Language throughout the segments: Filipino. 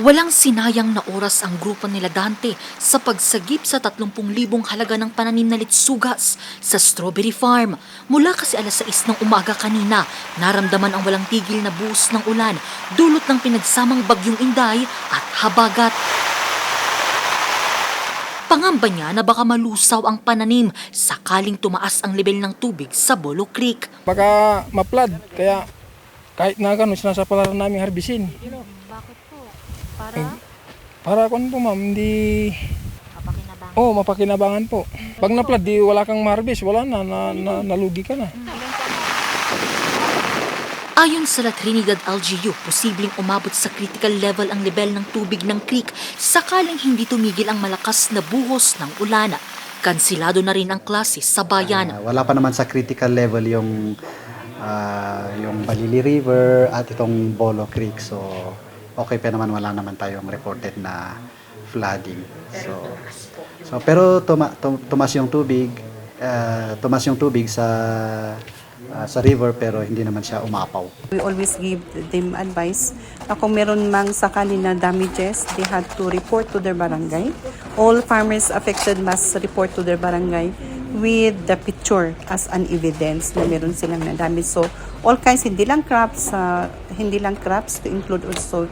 Walang sinayang na oras ang grupo nila Dante sa pagsagip sa 30,000 halaga ng pananim na litsugas sa strawberry farm. Mula kasi alas 6 ng umaga kanina, naramdaman ang walang tigil na buhos ng ulan, dulot ng pinagsamang bagyong Inday at habagat. Pangamba niya na baka malusaw ang pananim sakaling tumaas ang level ng tubig sa Bolo Creek. Baka ma-flood, kaya kahit na gano'n, sinasapalaran namin harbisin. Bakit po? Para Para kung po ma'am, hindi... mapakinabangan. mapakinabangan po. Pag na-flood, di wala kang ma-harvest, wala na, nalugi ka na. Ayon sa La Trinidad LGU, posibleng umabot sa critical level ang level ng tubig ng creek sakaling hindi tumigil ang malakas na buhos ng ulan. Kansilado na rin ang klase sa bayan. Wala pa naman sa critical level yung Balili River at itong Bolo Creek. So, okay pa naman, wala naman tayong reported na flooding. So pero tumas yung tubig sa river pero hindi naman siya umapaw. We always give them advice na kung meron mang sakali na damages, they had to report to their barangay. All farmers affected must report to their barangay with the picture as an evidence na meron silang na damage. So all kinds, hindi lang crops to include also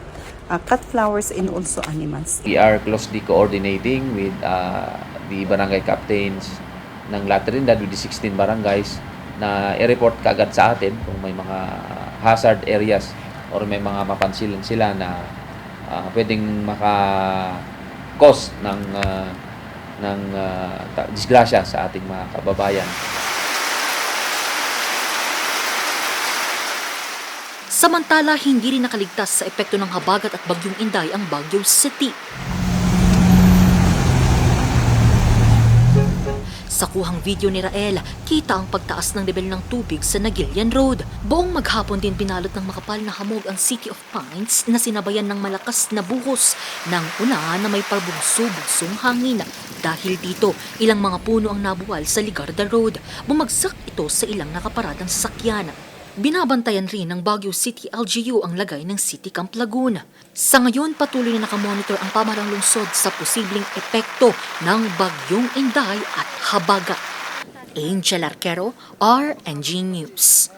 cut flowers and also animals. We are closely coordinating with the barangay captains ng La Trinidad with the 16 barangays na i-report kaagad sa atin kung may mga hazard areas or may mga mapansin sila na pwedeng maka-cause ng disgrasya sa ating mga kababayan. Samantala, hindi rin nakaligtas sa epekto ng habagat at bagyong Inday ang Baguio City. Sa kuhang video ni Rael, kita ang pagtaas ng level ng tubig sa Nagilian Road. Buong maghapon din pinalot ng makapal na hamog ang City of Pines na sinabayan ng malakas na buhos ng ulan na may pabugso-bugsong hangin. Dahil dito, ilang mga puno ang nabuwal sa Ligarda Road. Bumagsak ito sa ilang nakaparadang sasakyan. Binabantayan rin ng Baguio City LGU ang lagay ng City Camp Laguna. Sa ngayon, patuloy na nakamonitor ang pamahalang lungsod sa posibleng epekto ng bagyong Inday at habagat. Angel Arquero, RNG News.